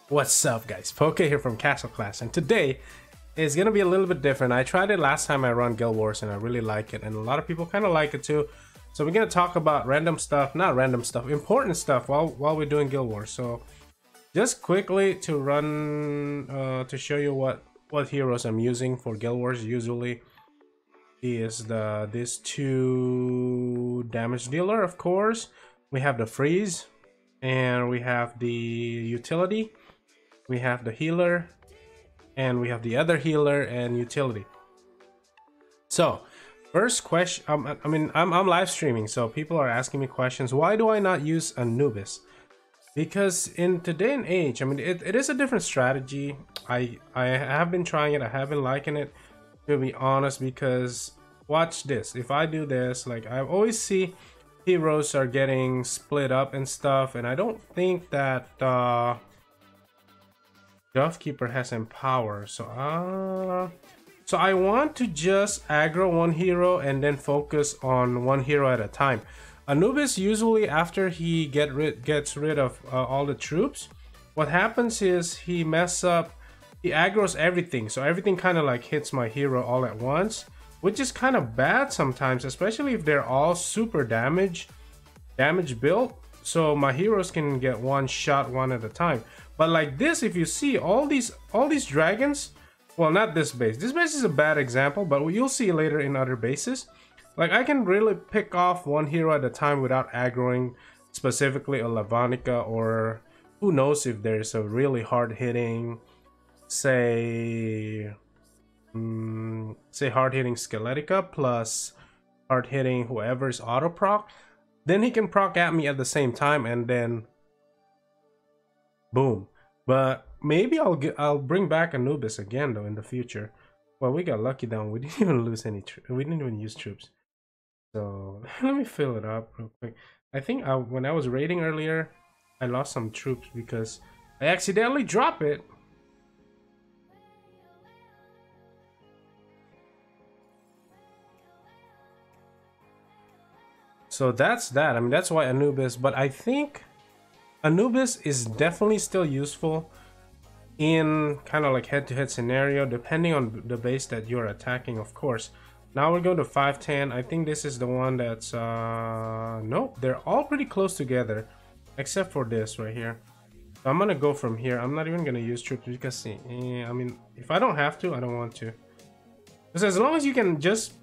What's up, guys? Poke here from Castle Class, and today is gonna be a little bit different. I tried it last time I run Guild Wars and I really like it, and a lot of people kind of like it too. So we're gonna talk about random stuff, not random stuff, important stuff while we're doing Guild Wars. So just quickly to run to show you what heroes I'm using for Guild Wars. Usually is this 2 damage dealer, of course. We have the freeze, and we have the utility. We have the healer, and we have the other healer and utility. So first question, I'm live streaming, so people are asking me questions. Why do I not use Anubis? Because in today and age, it is a different strategy. I have been trying it. I have been liking it, to be honest, because watch this. If I do this, like, I always see heroes are getting split up and stuff, and I don't think that Keeper has empower. So I want to just aggro one hero and then focus on one hero at a time. Anubis, usually after he gets rid of all the troops, what happens is he aggroes everything, so everything kind of like hits my hero all at once, which is kind of bad sometimes, especially if they're all super damage built, so my heroes can get one shot one at a time. But like this, if you see all these dragons, well, not this base. This base is a bad example, but you'll see later in other bases. Like, I can really pick off one hero at a time without aggroing specifically a Lavanica, or who knows if there's a really hard-hitting, say hard-hitting Skeletica plus hard-hitting whoever's auto-proc. Then he can proc at me at the same time, and then boom. But maybe I'll bring back Anubis again though in the future. Well, we got lucky down. We didn't even lose any. We didn't even use troops. So let me fill it up real quick. I think when I was raiding earlier, I lost some troops because I accidentally dropped it. So that's that. I mean, that's why Anubis. But I think Anubis is definitely still useful in kind of like head-to-head scenario, depending on the base that you're attacking, of course. Now we're going to 510. I think this is the one that's nope, they're all pretty close together except for this right here. So I'm gonna go from here. I'm not even gonna use troops because I mean, if I don't have to, I don't want to, because as long as you can just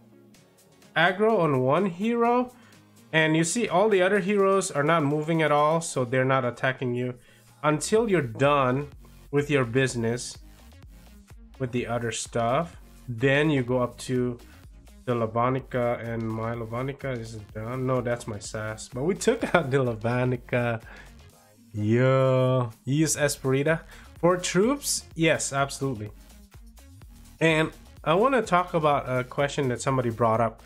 aggro on one hero, and you see all the other heroes are not moving at all, so they're not attacking you until you're done with your business with the other stuff. Then you go up to the Lavanica, and my Lavanica is done. No, that's my sass, but we took out the Lavanica. Yo, you use Esperita for troops? Yes, absolutely. And I want to talk about a question that somebody brought up.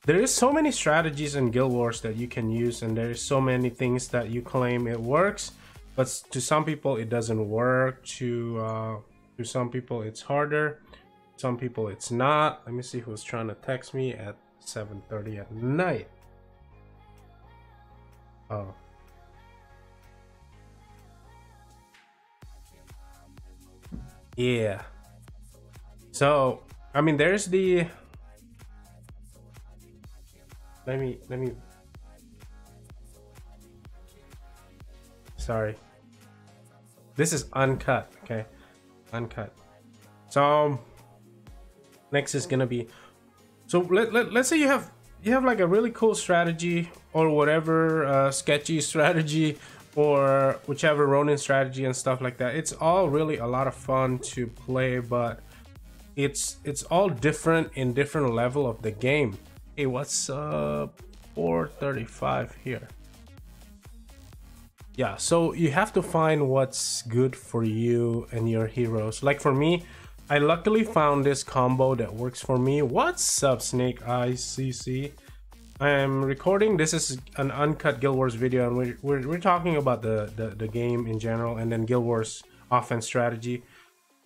There is so many strategies in Guild Wars that you can use, and there is so many things that you claim it works, but to some people it doesn't work. To some people it's harder, some people it's not. Let me see who's trying to text me at 7:30 at night. Oh. Yeah. So, I mean, there's the... Let me sorry, this is uncut, okay, uncut. So next is gonna be, so let's say you have like a really cool strategy or whatever, sketchy strategy or whichever Ronin strategy and stuff like that. It's all really a lot of fun to play, but it's all different in different level of the game. Hey, what's up? 435 here. Yeah, so you have to find what's good for you and your heroes. Like for me, I luckily found this combo that works for me. What's up, Snake ICC? I am recording. This is an uncut Guild Wars video, and we're talking about the game in general, and then Guild Wars offense strategy.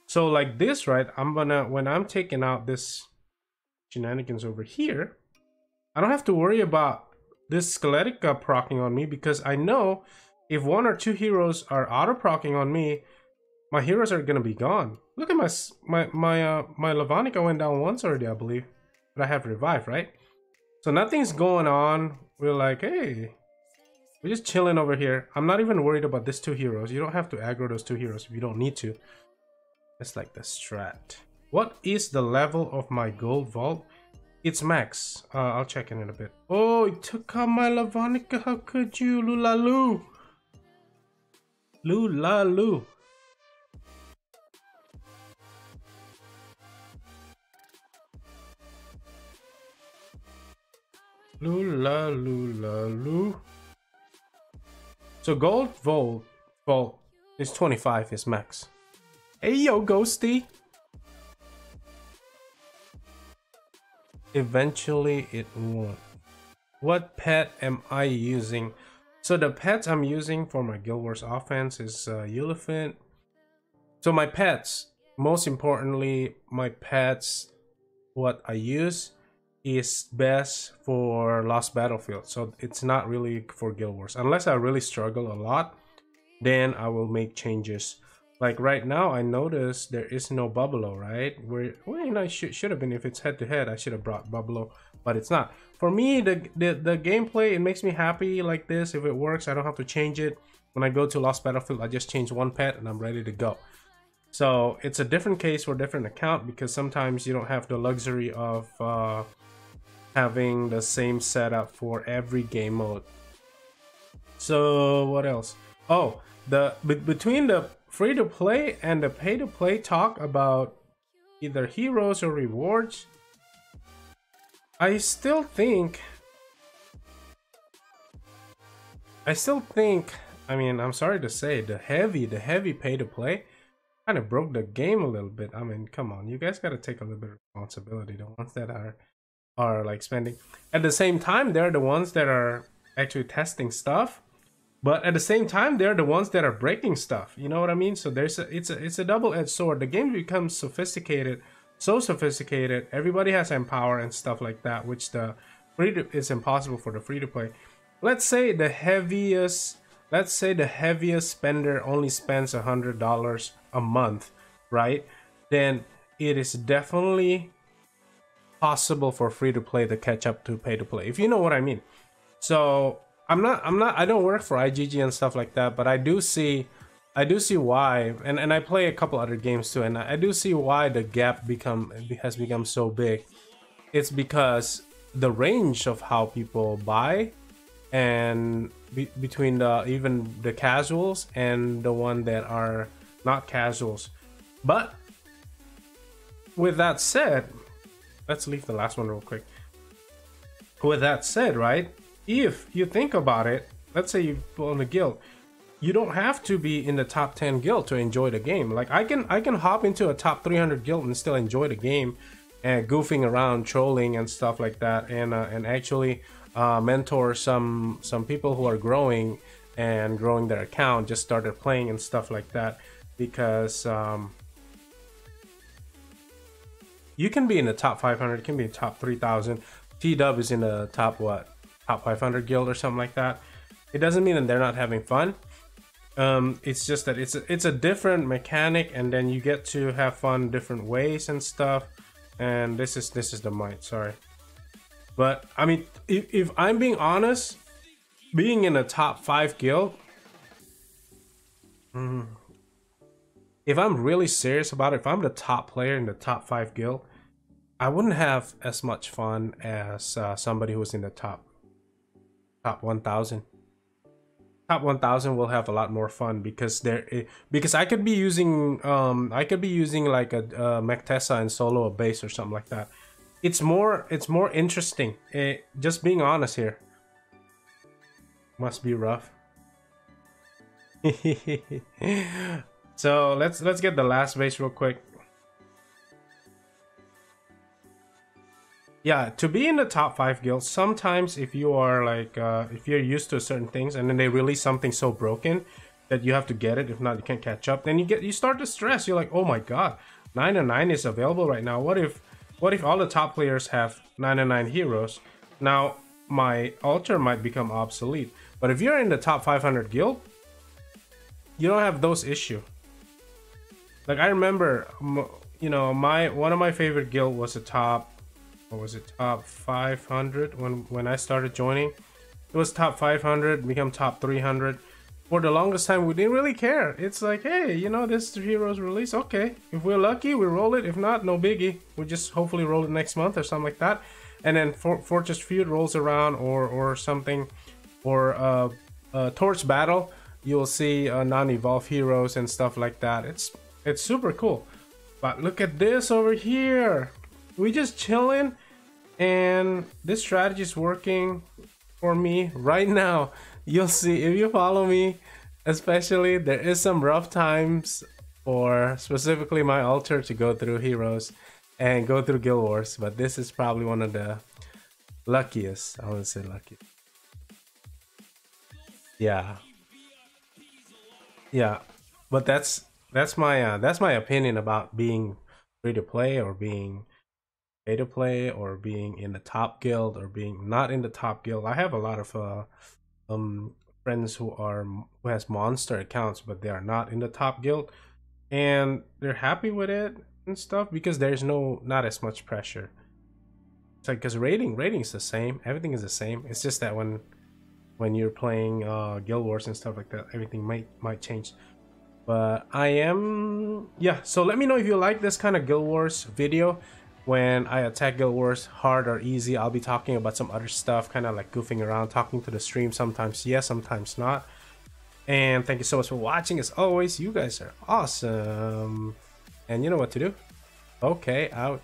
So like this, right? When I'm taking out this shenanigans over here, I don't have to worry about this Skeletica proccing on me, because I know if one or two heroes are auto-proccing on me, my heroes are gonna be gone. Look at my Lavonica went down once already, I believe, but I have revived, right? So nothing's going on. We're like, hey, we're just chilling over here. I'm not even worried about these 2 heroes. You don't have to aggro those 2 heroes if you don't need to. It's like the strat. What is the level of my gold vault? It's max. I'll check in a bit. Oh, it took out my Lavonica. How could you? Lulalu. Lulalu. Lulalu. So gold vault is 25 is max. Hey yo, Ghosty. Eventually it won't. What pet am I using? So the pets I'm using for my Guild Wars offense is Elephant. So my pets, most importantly, my pets, what I use is best for Lost Battlefield. So it's not really for Guild Wars. Unless I really struggle a lot, then I will make changes. Like right now, I noticed there is no Bubbalo, right? Well, you know, it should have been. If it's head to head, I should have brought Bubbalo, but it's not. For me, the gameplay, it makes me happy like this. If it works, I don't have to change it. When I go to Lost Battlefield, I just change one pet and I'm ready to go. So it's a different case for a different account, because sometimes you don't have the luxury of having the same setup for every game mode. So what else? Oh, between the free-to-play and the pay-to-play talk about either heroes or rewards, I still think, I mean, I'm sorry to say, the heavy pay-to-play kind of broke the game a little bit. I mean, come on, you guys got to take a little bit of responsibility. The ones that are like spending. At the same time, they're the ones that are actually testing stuff. But at the same time, they're the ones that are breaking stuff. You know what I mean? So it's a double-edged sword. The game becomes sophisticated, so sophisticated. Everybody has Empower and stuff like that, which it's impossible for the free-to-play. Let's say the heaviest spender only spends $100 a month, right? Then it is definitely possible for free-to-play to catch up to pay-to-play, if you know what I mean. So I don't work for IGG and stuff like that, but I do see why, and I play a couple other games too, and I do see why the gap has become so big. It's because the range of how people buy, and between even the casuals and the one that are not casuals. But with that said, let's leave the last one real quick. With that said, right? If you think about it, let's say you own a guild, you don't have to be in the top 10 guild to enjoy the game. Like I can hop into a top 300 guild and still enjoy the game, and goofing around, trolling and stuff like that, and actually mentor some people who are growing their account, just started playing and stuff like that, because you can be in the top 500, you can be in top 3,000. T-Dub is in the top top 500 guild or something like that. It doesn't mean that they're not having fun. It's just that it's a different mechanic, and then you get to have fun different ways and stuff. And this is the might, sorry. But I mean, if I'm being honest, being in a top 5 guild, if I'm really serious about it, if I'm the top player in the top 5 guild, I wouldn't have as much fun as somebody who's in the top 1,000. Top 1,000 will have a lot more fun, because I could be using like a Mectessa and solo a base or something like that. It's more interesting. Just being honest here. Must be rough. So let's get the last base real quick. Yeah, to be in the top 5 guilds, sometimes if you are like, if you're used to certain things and then they release something so broken that you have to get it, if not you can't catch up, then you start to stress. You're like, oh my god, 9/9 is available right now. What if all the top players have 9/9 heroes? Now my altar might become obsolete. But if you're in the top 500 guild, you don't have those issues. Like I remember, you know, one of my favorite guild was a top, what was it, top 500 when I started joining. It was top 500, become top 300. For the longest time, we didn't really care. It's like, hey, you know, this hero's release. Okay, if we're lucky, we roll it. If not, no biggie. We just hopefully roll it next month or something like that. And then Fortress Feud rolls around, or something, or Torch Battle. You'll see non-evolved heroes and stuff like that. It's super cool. But look at this over here. We just chilling, and this strategy is working for me right now. You'll see if you follow me, especially there is some rough times for specifically my altar to go through heroes and go through guild wars, but this is probably one of the luckiest. I want to say lucky. Yeah, yeah, but that's my opinion about being free to play or being pay to play or being in the top guild or being not in the top guild. I have a lot of friends who has monster accounts, but they are not in the top guild, and they're happy with it and stuff because there's not as much pressure. It's like, because rating's the same, everything is the same. It's just that when you're playing guild wars and stuff like that, everything might change. But I am, yeah, so let me know if you like this kind of guild wars video. When I attack guild wars, hard or easy, I'll be talking about some other stuff, kind of like goofing around, talking to the stream. Sometimes yes, sometimes not. And thank you so much for watching. As always, you guys are awesome, and you know what to do. Okay, out.